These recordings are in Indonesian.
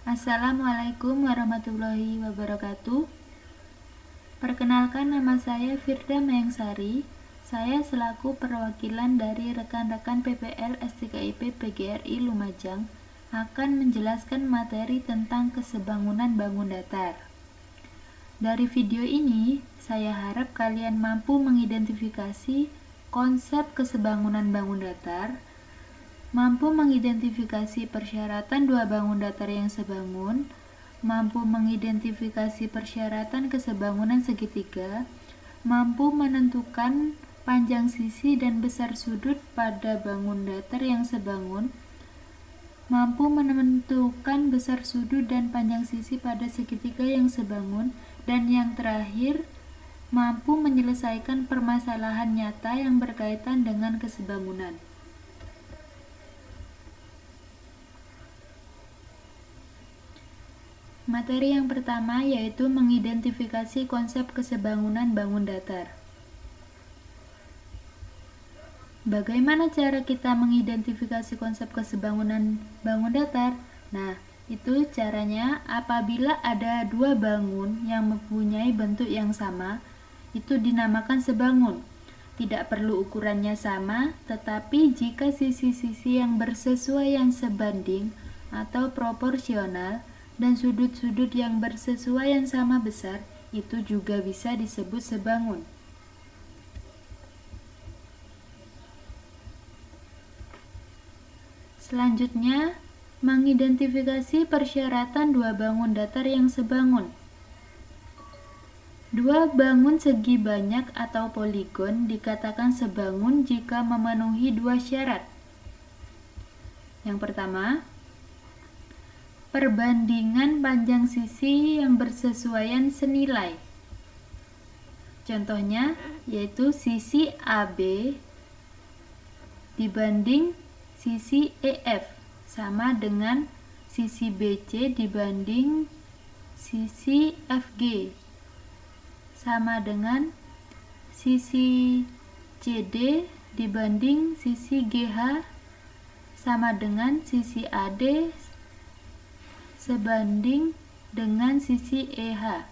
Assalamualaikum warahmatullahi wabarakatuh. Perkenalkan, nama saya Firda Mayangsari. Saya selaku perwakilan dari rekan-rekan PPL S3IP PGRI Lumajang akan menjelaskan materi tentang kesebangunan bangun datar. Dari video ini, saya harap kalian mampu mengidentifikasi konsep kesebangunan bangun datar, mampu mengidentifikasi persyaratan dua bangun datar yang sebangun, mampu mengidentifikasi persyaratan kesebangunan segitiga, mampu menentukan panjang sisi dan besar sudut pada bangun datar yang sebangun, mampu menentukan besar sudut dan panjang sisi pada segitiga yang sebangun, dan yang terakhir, mampu menyelesaikan permasalahan nyata yang berkaitan dengan kesebangunan. Materi yang pertama yaitu mengidentifikasi konsep kesebangunan bangun datar. Bagaimana cara kita mengidentifikasi konsep kesebangunan bangun datar? Nah, itu caranya apabila ada dua bangun yang mempunyai bentuk yang sama, itu dinamakan sebangun. Tidak perlu ukurannya sama, tetapi jika sisi-sisi yang bersesuaian sebanding atau proporsional dan sudut-sudut yang bersesuaian sama besar, itu juga bisa disebut sebangun. Selanjutnya, mengidentifikasi persyaratan dua bangun datar yang sebangun. Dua bangun segi banyak atau poligon dikatakan sebangun jika memenuhi dua syarat. Yang pertama, perbandingan panjang sisi yang bersesuaian senilai. Contohnya yaitu sisi AB dibanding sisi EF sama dengan sisi BC dibanding sisi FG sama dengan sisi CD dibanding sisi GH sama dengan sisi AD sebanding dengan sisi EH.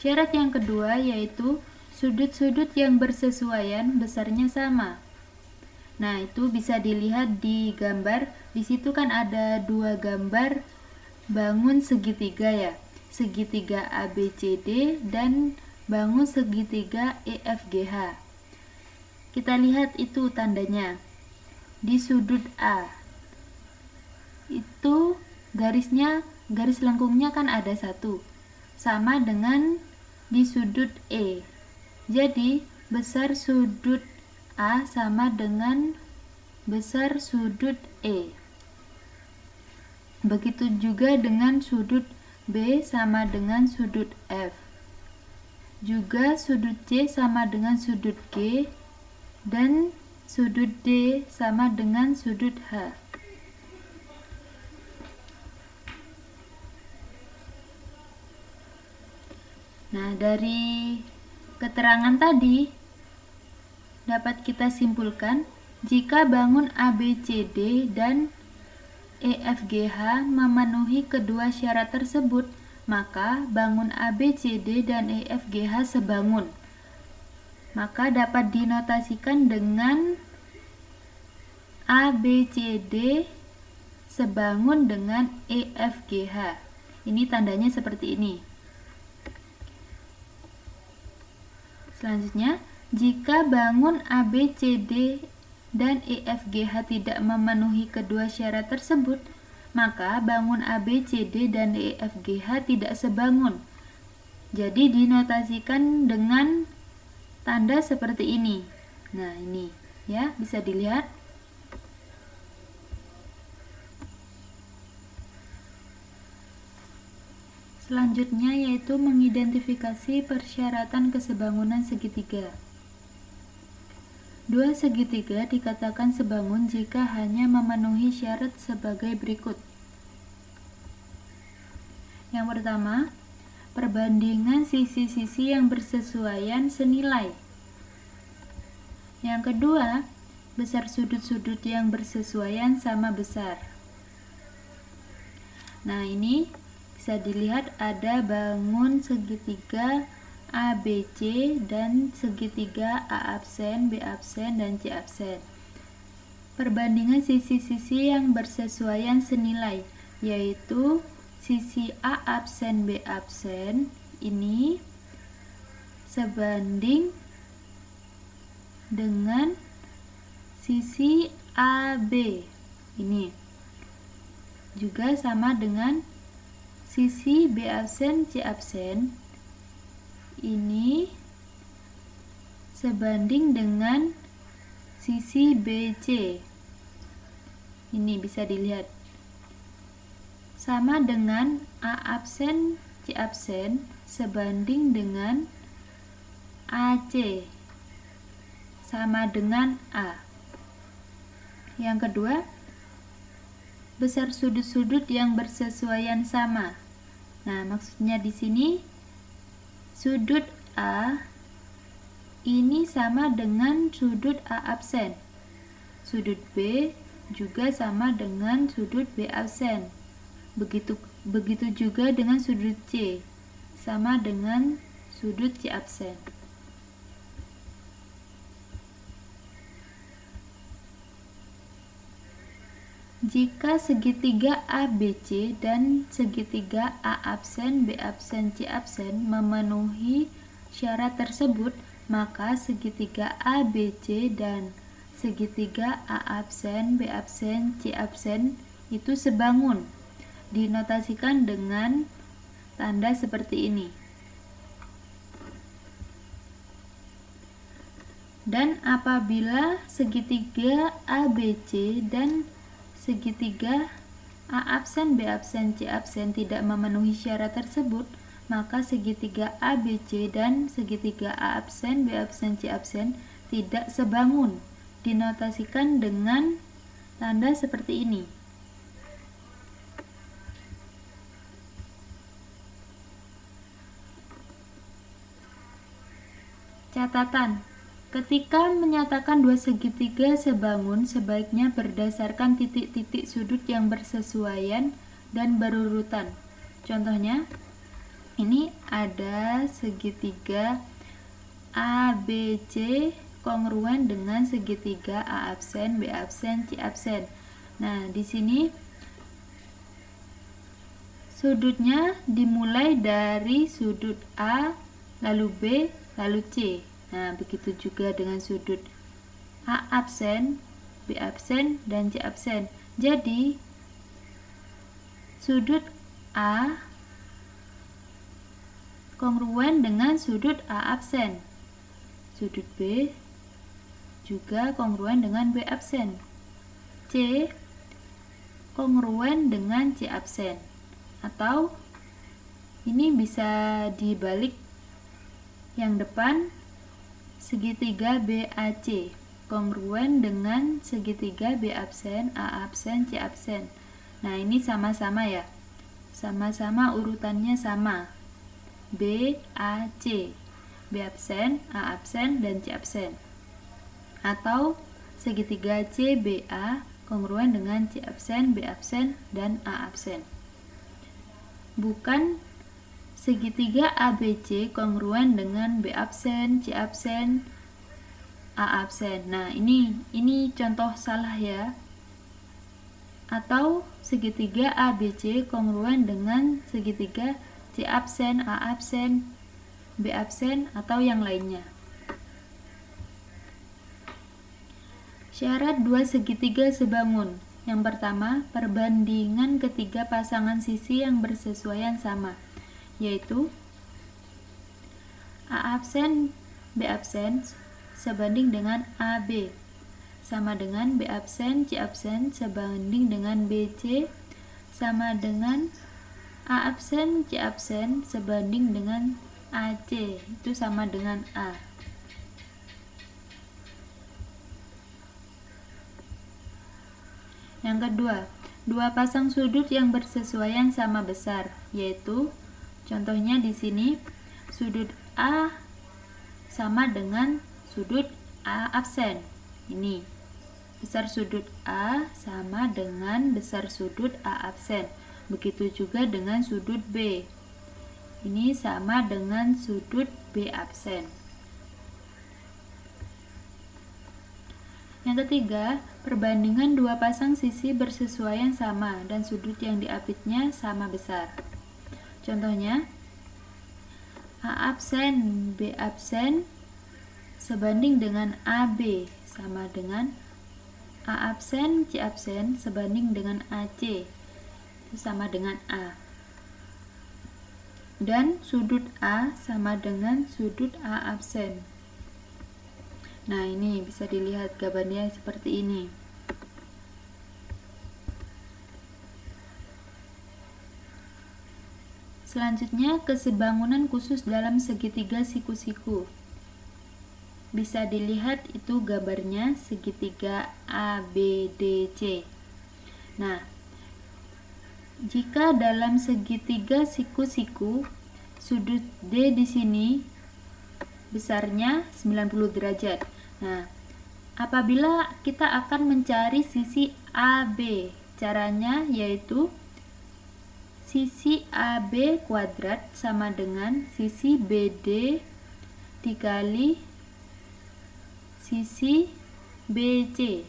Syarat yang kedua yaitu sudut-sudut yang bersesuaian besarnya sama. Nah, itu bisa dilihat di gambar. Di situ kan ada dua gambar bangun segitiga ya. Segitiga ABCD dan bangun segitiga EFGH. Kita lihat itu tandanya. Di sudut A. Itu garis lengkungnya kan ada satu. Sama dengan di sudut E. Jadi, besar sudut A sama dengan besar sudut E. Begitu juga dengan sudut B sama dengan sudut F. Juga sudut C sama dengan sudut G dan sudut D sama dengan sudut H. Nah, dari keterangan tadi dapat kita simpulkan jika bangun ABCD dan EFGH memenuhi kedua syarat tersebut, maka bangun ABCD dan EFGH sebangun. Maka dapat dinotasikan dengan ABCD sebangun dengan EFGH. Ini tandanya seperti ini. Selanjutnya, jika bangun ABCD dan EFGH tidak memenuhi kedua syarat tersebut, maka bangun ABCD dan EFGH tidak sebangun. Jadi dinotasikan dengan tanda seperti ini. Nah, ini ya, bisa dilihat. Selanjutnya yaitu mengidentifikasi persyaratan kesebangunan segitiga. Dua segitiga dikatakan sebangun jika hanya memenuhi syarat sebagai berikut. Yang pertama, perbandingan sisi-sisi yang bersesuaian senilai. Yang kedua, besar sudut-sudut yang bersesuaian sama besar. Nah, ini bisa dilihat ada bangun segitiga ABC dan segitiga A absen, B absen, dan C absen. Perbandingan sisi-sisi yang bersesuaian senilai, yaitu sisi A absen, B absen ini sebanding dengan sisi AB ini. Juga sama dengan sisi B absen, C absen ini sebanding dengan sisi BC. Ini bisa dilihat. Sama dengan A absen, C absen sebanding dengan AC. Sama dengan A. Yang kedua, besar sudut-sudut yang bersesuaian sama. Nah, maksudnya di sini sudut A ini sama dengan sudut A absen. Sudut B juga sama dengan sudut B absen. Begitu juga dengan sudut C, sama dengan sudut C absen. Jika segitiga ABC dan segitiga A absen, B absen, C absen memenuhi syarat tersebut, maka segitiga ABC dan segitiga A absen, B absen, C absen itu sebangun. Dinotasikan dengan tanda seperti ini. Dan apabila segitiga ABC dan segitiga A absen, B absen, C absen tidak memenuhi syarat tersebut, maka segitiga ABC dan segitiga A absen, B absen, C absen tidak sebangun. Dinotasikan dengan tanda seperti ini. Catatan: ketika menyatakan dua segitiga sebangun, sebaiknya berdasarkan titik-titik sudut yang bersesuaian dan berurutan. Contohnya, ini ada segitiga ABC kongruen dengan segitiga A absen, B absen, C absen. Nah, di sini sudutnya dimulai dari sudut A, lalu B, lalu C. Nah, begitu juga dengan sudut A absen, B absen, dan C absen. Jadi, sudut A kongruen dengan sudut A absen. Sudut B juga kongruen dengan B absen. C kongruen dengan C absen. Atau ini bisa dibalik, yang depan segitiga BAC kongruen dengan segitiga B absen, A absen, C absen. Nah, ini sama-sama ya. Sama-sama urutannya sama. BAC, B absen, A absen, dan C absen. Atau segitiga CBA kongruen dengan C absen, B absen, dan A absen. Bukan segitiga ABC kongruen dengan B absen, C absen, A absen. Nah, ini contoh salah ya. Atau segitiga ABC kongruen dengan segitiga C absen, A absen, B absen, atau yang lainnya. Syarat dua segitiga sebangun. Yang pertama, perbandingan ketiga pasangan sisi yang bersesuaian sama, yaitu A absen, B absen sebanding dengan AB, sama dengan B absen, C absen sebanding dengan BC, sama dengan A absen, C absen sebanding dengan AC, itu sama dengan A. Yang kedua, dua pasang sudut yang bersesuaian sama besar, yaitu contohnya di sini sudut A sama dengan sudut A absen. Ini besar sudut A sama dengan besar sudut A absen. Begitu juga dengan sudut B. Ini sama dengan sudut B absen. Yang ketiga, perbandingan dua pasang sisi bersesuaian sama dan sudut yang diapitnya sama besar. Contohnya, A absen B absen sebanding dengan AB sama dengan A absen C absen sebanding dengan AC, itu sama dengan A. Dan sudut A sama dengan sudut A absen. Nah, ini bisa dilihat gambarnya seperti ini. Selanjutnya, kesebangunan khusus dalam segitiga siku-siku. Bisa dilihat itu gambarnya segitiga ABDC. Nah, jika dalam segitiga siku-siku sudut D di sini besarnya 90 derajat. Nah, apabila kita akan mencari sisi AB, caranya yaitu sisi AB kuadrat sama dengan sisi BD dikali sisi BC.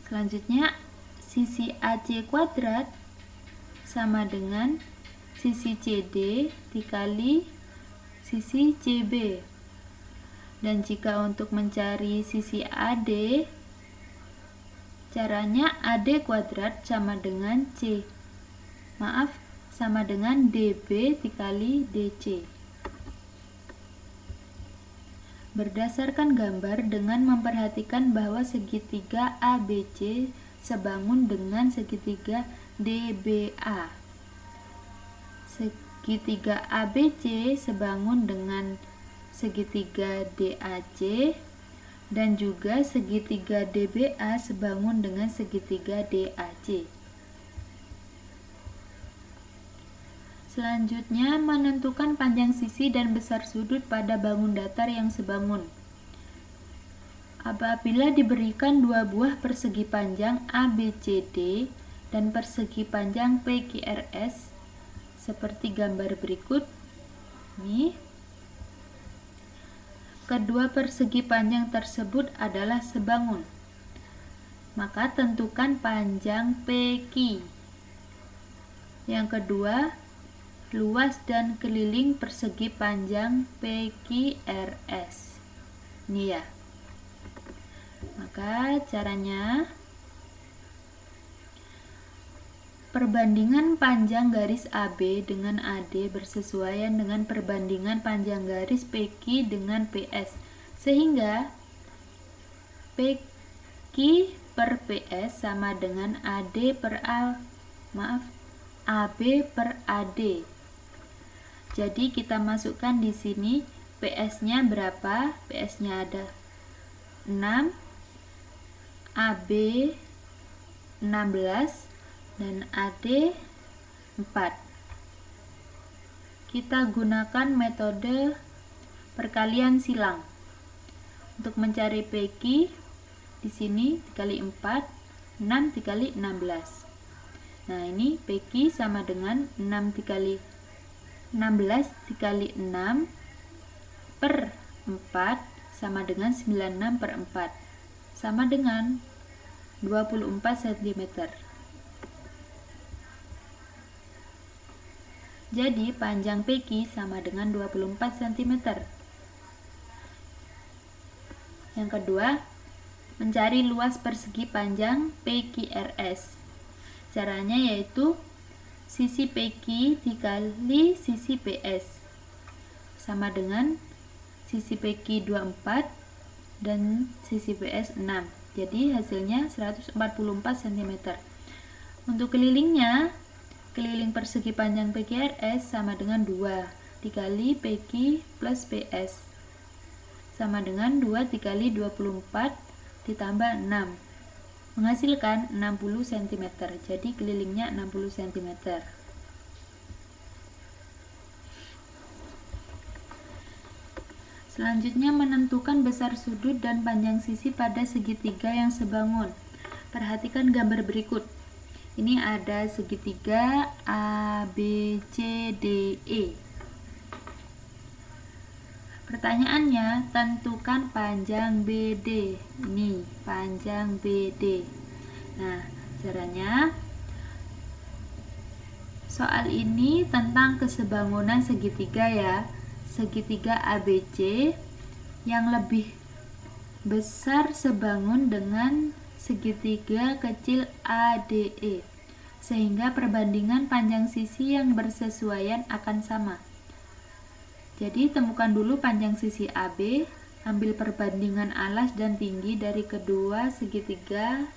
Selanjutnya, sisi AC kuadrat sama dengan sisi CD dikali sisi CB. Dan jika untuk mencari sisi AD, caranya AD kuadrat sama dengan sama dengan DB dikali DC. Berdasarkan gambar dengan memperhatikan bahwa segitiga ABC sebangun dengan segitiga DBA. Segitiga ABC sebangun dengan segitiga DAC dan juga segitiga DBA sebangun dengan segitiga DAC. Selanjutnya, menentukan panjang sisi dan besar sudut pada bangun datar yang sebangun. Apabila diberikan dua buah persegi panjang ABCD dan persegi panjang PQRS seperti gambar berikut. Nih. Kedua persegi panjang tersebut adalah sebangun. Maka tentukan panjang PQ. Yang kedua, luas dan keliling persegi panjang PQRS. Ini ya. Maka caranya perbandingan panjang garis AB dengan AD bersesuaian dengan perbandingan panjang garis PQ dengan PS, sehingga PQ per PS sama dengan AB per AD. Jadi kita masukkan di sini PS-nya berapa? PS-nya ada 6, AB 16, dan AD 4. Kita gunakan metode perkalian silang untuk mencari PQ. Di sini dikali 4, 6 dikali 16. Nah, ini PQ sama dengan 16 dikali 6 per 4 sama dengan 96 per 4 sama dengan 24 cm. Jadi panjang PQ sama dengan 24 cm. Yang kedua, mencari luas persegi panjang PQRS. Caranya yaitu sisi PQ dikali sisi PS sama dengan sisi PQ 24 dan sisi PS 6. Jadi hasilnya 144 cm. Untuk kelilingnya, keliling persegi panjang PQRS sama dengan 2 dikali PQ plus PS sama dengan 2 dikali 24 ditambah 6 menghasilkan 60 cm. Jadi kelilingnya 60 cm. Selanjutnya menentukan besar sudut dan panjang sisi pada segitiga yang sebangun. Perhatikan gambar berikut. Ini ada segitiga A, B, C, D, E. Pertanyaannya, tentukan panjang BD. Ini panjang BD. Nah, caranya soal ini tentang kesebangunan segitiga ya. Segitiga ABC yang lebih besar sebangun dengan segitiga kecil ADE, sehingga perbandingan panjang sisi yang bersesuaian akan sama. Jadi temukan dulu panjang sisi AB, ambil perbandingan alas dan tinggi dari kedua segitiga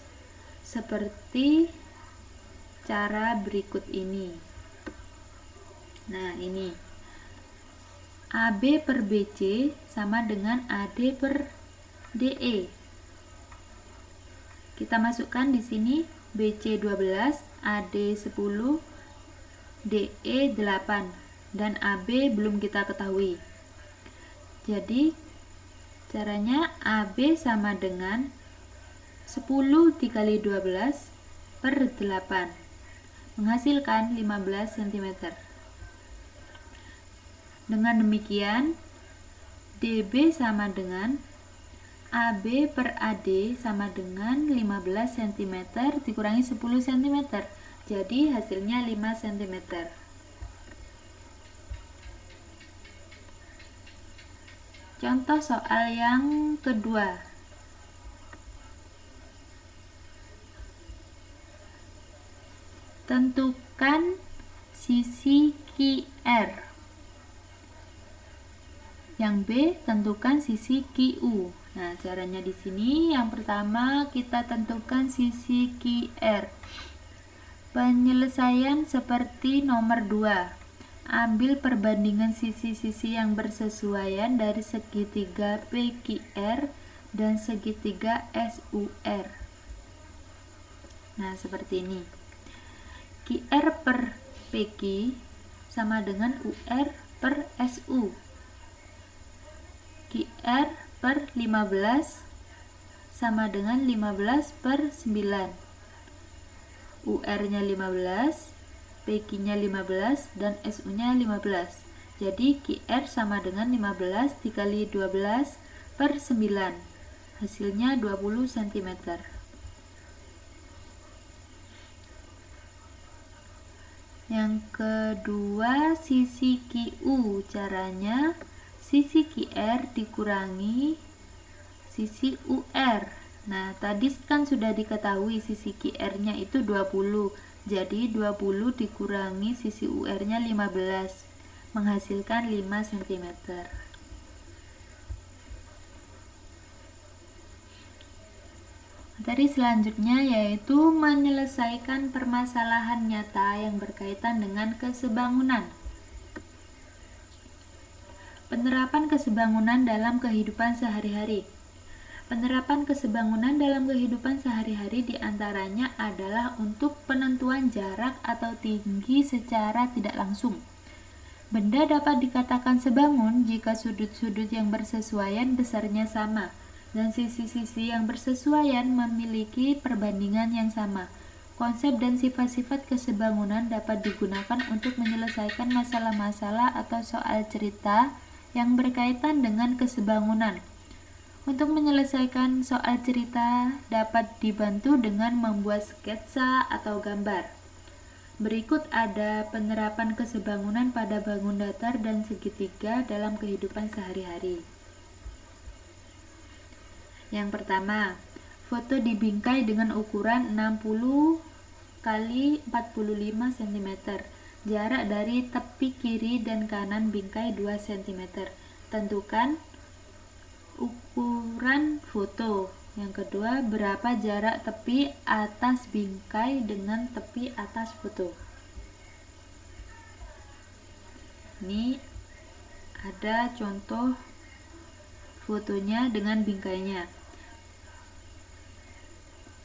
seperti cara berikut ini. Nah, ini AB per BC sama dengan AD per DE. Kita masukkan di sini BC 12, AD 10, DE 8. Dan AB belum kita ketahui. Jadi caranya AB sama dengan 10 dikali 12 per 8 menghasilkan 15 cm. Dengan demikian DB sama dengan AB per AD sama dengan 15 cm dikurangi 10 cm. Jadi hasilnya 5 cm. Contoh soal yang kedua. Tentukan sisi QR. Yang B, tentukan sisi QU. Nah, caranya di sini yang pertama kita tentukan sisi QR. Penyelesaian seperti nomor 2. Ambil perbandingan sisi-sisi yang bersesuaian dari segitiga PQR dan segitiga SUR. Nah, seperti ini. QR per PQ sama dengan UR per SU. QR per 15 sama dengan 15 per 9. UR-nya 15, PQ-nya 15 dan SU-nya 15. Jadi QR sama dengan 15 dikali 12 per 9. Hasilnya 20 cm. Yang kedua, sisi QU. Caranya sisi QR dikurangi sisi UR. Nah, tadi kan sudah diketahui sisi QR-nya itu 20. Jadi 20 dikurangi sisi UR-nya 15 menghasilkan 5 cm. Materi selanjutnya yaitu menyelesaikan permasalahan nyata yang berkaitan dengan kesebangunan. Penerapan kesebangunan dalam kehidupan sehari-hari. Penerapan kesebangunan dalam kehidupan sehari-hari diantaranya adalah untuk penentuan jarak atau tinggi secara tidak langsung. Benda dapat dikatakan sebangun jika sudut-sudut yang bersesuaian besarnya sama, dan sisi-sisi yang bersesuaian memiliki perbandingan yang sama. Konsep dan sifat-sifat kesebangunan dapat digunakan untuk menyelesaikan masalah-masalah atau soal cerita yang berkaitan dengan kesebangunan. Untuk menyelesaikan soal cerita dapat dibantu dengan membuat sketsa atau gambar. Berikut ada penerapan kesebangunan pada bangun datar dan segitiga dalam kehidupan sehari-hari. Yang pertama, foto di bingkai dengan ukuran 60 x 45 cm. Jarak dari tepi kiri dan kanan bingkai 2 cm. Tentukan ukuran foto. Yang kedua, berapa jarak tepi atas bingkai dengan tepi atas foto. Ini ada contoh fotonya dengan bingkainya.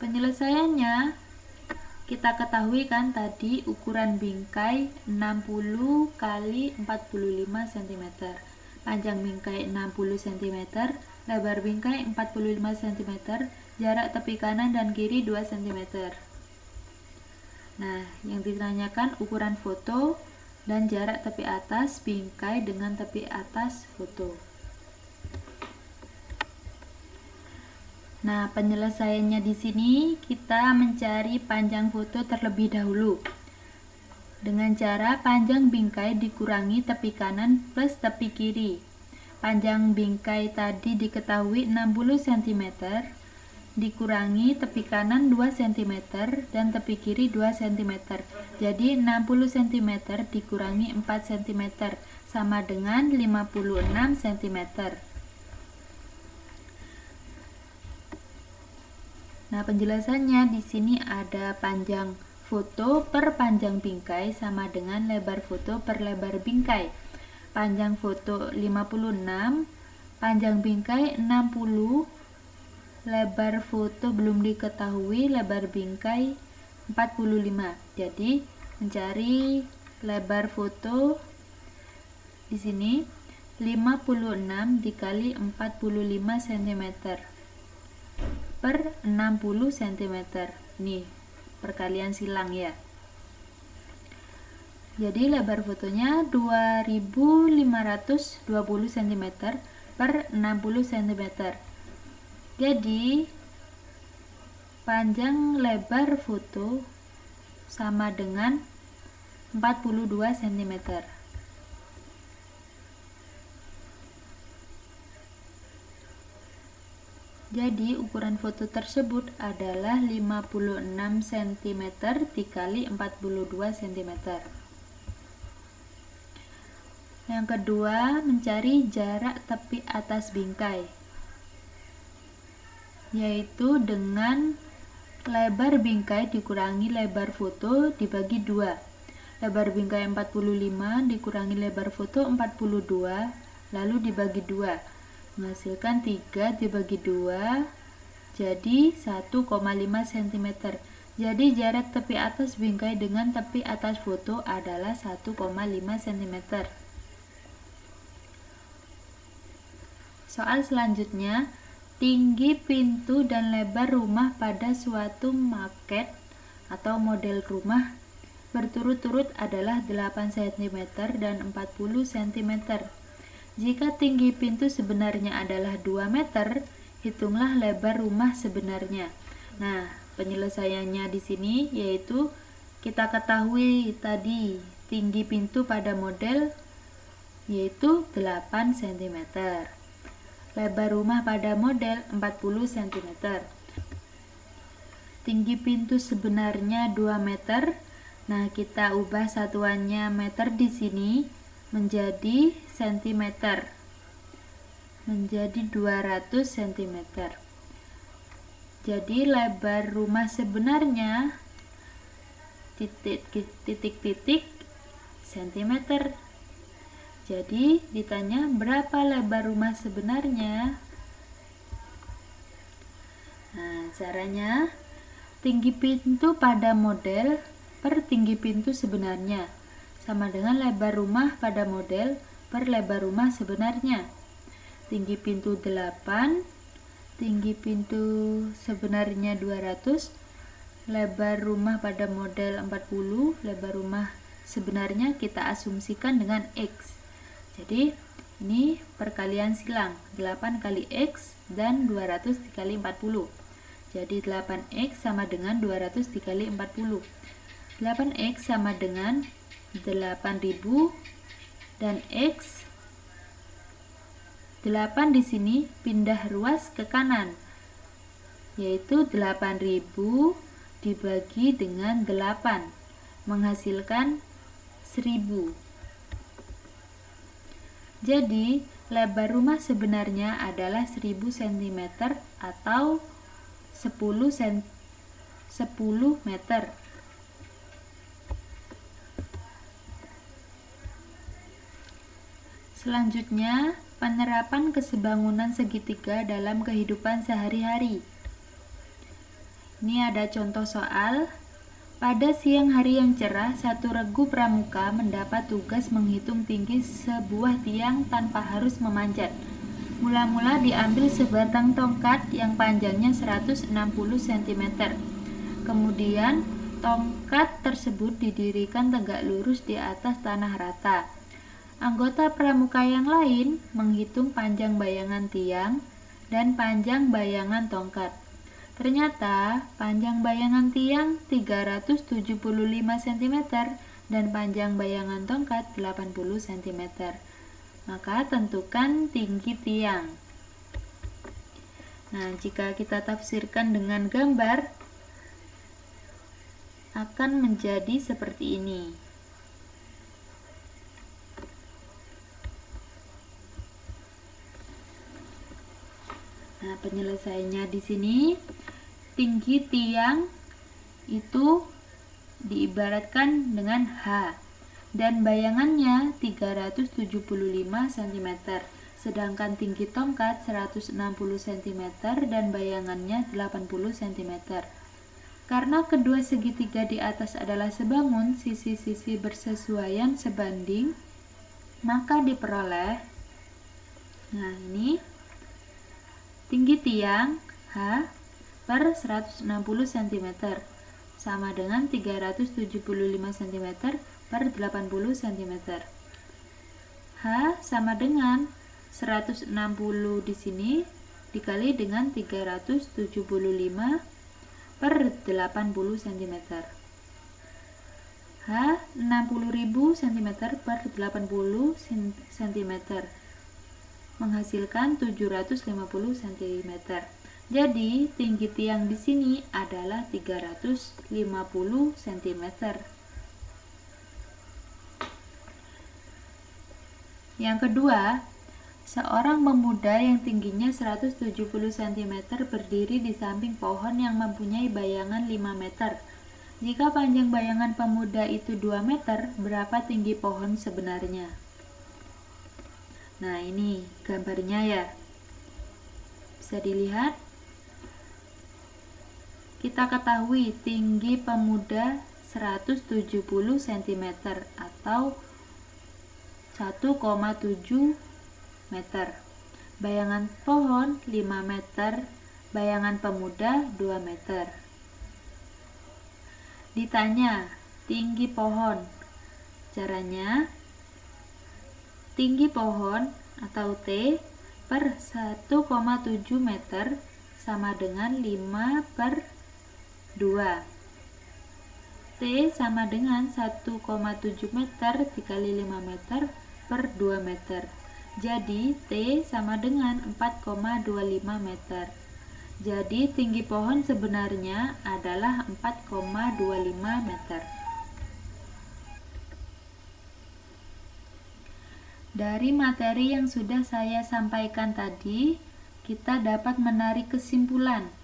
Penyelesaiannya kita ketahui kan tadi ukuran bingkai 60 x 45 cm. panjang bingkai 60 cm, lebar bingkai 45 cm, jarak tepi kanan dan kiri 2 cm. Nah, yang ditanyakan ukuran foto dan jarak tepi atas bingkai dengan tepi atas foto. Nah, penyelesaiannya di sini kita mencari panjang foto terlebih dahulu. Dengan cara panjang bingkai dikurangi tepi kanan plus tepi kiri. Panjang bingkai tadi diketahui 60 cm, dikurangi tepi kanan 2 cm dan tepi kiri 2 cm. Jadi 60 cm dikurangi 4 cm sama dengan 56 cm. Nah, penjelasannya di sini ada panjang foto per panjang bingkai sama dengan lebar foto per lebar bingkai. Panjang foto 56, panjang bingkai 60, lebar foto belum diketahui, lebar bingkai 45. Jadi mencari lebar foto di sini 56 dikali 45 cm per 60 cm. Nih, perkalian silang ya. Jadi lebar fotonya 2520 cm per 60 cm. Jadi panjang lebar foto sama dengan 42 cm. Jadi ukuran foto tersebut adalah 56 cm dikali 42 cm. Yang kedua, mencari jarak tepi atas bingkai, yaitu dengan lebar bingkai dikurangi lebar foto dibagi 2. Lebar bingkai 45 dikurangi lebar foto 42 lalu dibagi 2, menghasilkan 3 dibagi 2 jadi 1,5 cm. Jadi jarak tepi atas bingkai dengan tepi atas foto adalah 1,5 cm. Soal selanjutnya, tinggi pintu dan lebar rumah pada suatu maket atau model rumah berturut-turut adalah 8 cm dan 40 cm. Jika tinggi pintu sebenarnya adalah 2 meter, hitunglah lebar rumah sebenarnya. Nah, penyelesaiannya di sini yaitu kita ketahui tadi tinggi pintu pada model yaitu 8 cm. Lebar rumah pada model 40 cm. Tinggi pintu sebenarnya 2 meter. Nah, kita ubah satuannya meter di sini menjadi cm. Menjadi 200 cm. Jadi lebar rumah sebenarnya titik-titik cm. Jadi ditanya berapa lebar rumah sebenarnya. Nah, caranya tinggi pintu pada model per tinggi pintu sebenarnya sama dengan lebar rumah pada model per lebar rumah sebenarnya. Tinggi pintu 8, tinggi pintu sebenarnya 200, lebar rumah pada model 40, lebar rumah sebenarnya kita asumsikan dengan X. Jadi ini perkalian silang 8 kali X dan 200 dikali 40. Jadi 8X sama dengan 200 dikali 40. 8X sama dengan 8000 dan X 8 di sini pindah ruas ke kanan, yaitu 8000 dibagi dengan 8 menghasilkan 1000. Jadi lebar rumah sebenarnya adalah 1000 cm atau 10 meter. Selanjutnya, penerapan kesebangunan segitiga dalam kehidupan sehari-hari. Ini ada contoh soal. Pada siang hari yang cerah, satu regu pramuka mendapat tugas menghitung tinggi sebuah tiang tanpa harus memanjat. Mula-mula diambil sebatang tongkat yang panjangnya 160 cm. Kemudian, tongkat tersebut didirikan tegak lurus di atas tanah rata. Anggota pramuka yang lain menghitung panjang bayangan tiang dan panjang bayangan tongkat. Ternyata panjang bayangan tiang 375 cm dan panjang bayangan tongkat 80 cm. Maka tentukan tinggi tiang. Nah, jika kita tafsirkan dengan gambar, akan menjadi seperti ini. Nah, penyelesaiannya di sini, tinggi tiang itu diibaratkan dengan H dan bayangannya 375 cm, sedangkan tinggi tongkat 160 cm dan bayangannya 80 cm. Karena kedua segitiga di atas adalah sebangun, sisi-sisi bersesuaian sebanding, maka diperoleh, nah ini, tinggi tiang H per 160 cm sama dengan 375 cm per 80 cm. H sama dengan 160 di sini dikali dengan 375 per 80 cm. H 60.000 cm per 80 cm menghasilkan 750 cm. Jadi tinggi tiang di sini adalah 350 cm. Yang kedua, seorang pemuda yang tingginya 170 cm berdiri di samping pohon yang mempunyai bayangan 5 meter. Jika panjang bayangan pemuda itu 2 meter, berapa tinggi pohon sebenarnya? Nah, ini gambarnya ya. Bisa dilihat. Kita ketahui tinggi pemuda 170 cm atau 1,7 meter. Bayangan pohon 5 meter, bayangan pemuda 2 meter. Ditanya, tinggi pohon. Caranya, tinggi pohon atau T per 1,7 meter sama dengan 5 per 2. T sama dengan 1,7 meter dikali 5 meter per 2 meter. Jadi T sama dengan 4,25 meter. Jadi tinggi pohon sebenarnya adalah 4,25 meter. Dari materi yang sudah saya sampaikan tadi, kita dapat menarik kesimpulan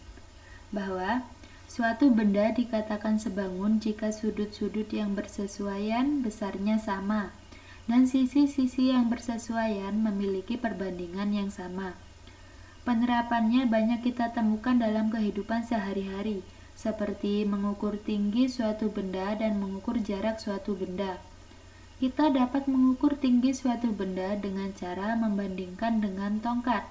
bahwa suatu benda dikatakan sebangun jika sudut-sudut yang bersesuaian besarnya sama dan sisi-sisi yang bersesuaian memiliki perbandingan yang sama. Penerapannya banyak kita temukan dalam kehidupan sehari-hari, seperti mengukur tinggi suatu benda dan mengukur jarak suatu benda. Kita dapat mengukur tinggi suatu benda dengan cara membandingkan dengan tongkat.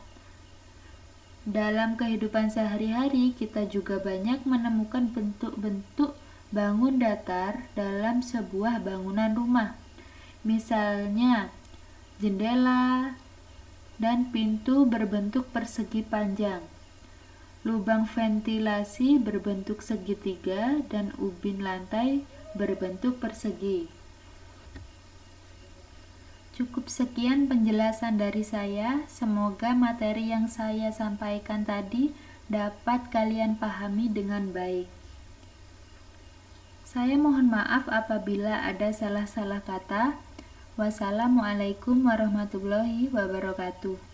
Dalam kehidupan sehari-hari, kita juga banyak menemukan bentuk-bentuk bangun datar dalam sebuah bangunan rumah. Misalnya, jendela dan pintu berbentuk persegi panjang, lubang ventilasi berbentuk segitiga, dan ubin lantai berbentuk persegi. Cukup sekian penjelasan dari saya. Semoga materi yang saya sampaikan tadi dapat kalian pahami dengan baik. Saya mohon maaf apabila ada salah-salah kata. Wassalamualaikum warahmatullahi wabarakatuh.